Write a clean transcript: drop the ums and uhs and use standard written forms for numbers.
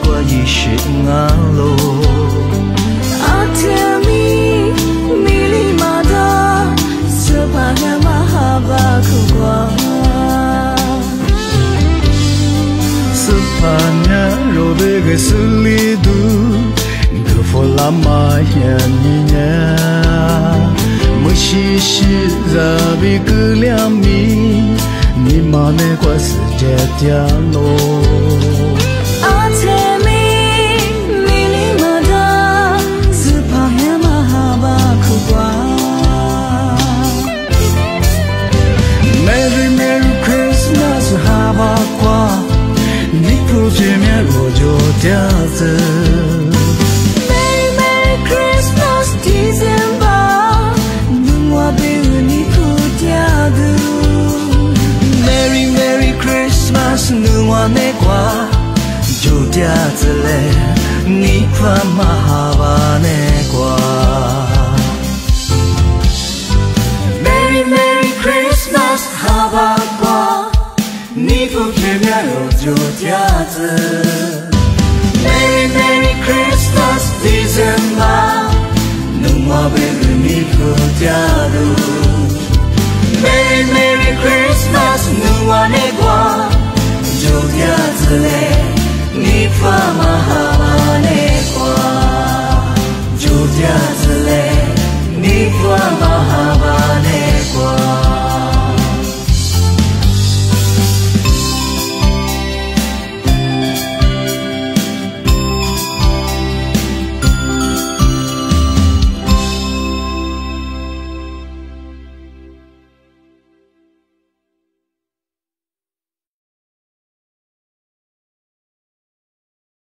过一世安乐。阿天米米里马达，色帕亚马哈巴苦瓜。色帕亚罗贝个斯里杜，格佛拉玛亚尼亚，莫西西扎比格两米。你妈那个世界掉落，阿天米米里马达，斯帕亚马哈巴苦瓜。Merry Merry Christmas 哈巴瓜，你不见面我就掉子。Merry Merry Christmas December，能我被你不掉的。Merry Merry Christmas 努瓦内瓜就嗲子嘞，你怕嘛哈巴内瓜。Merry Merry Christmas 哈巴瓜，你不见面我就嗲子。Merry Merry Christmas December，努瓦贝你不嗲的。Merry Merry Christmas，努瓦内瓜，就嗲子嘞，你怕吗？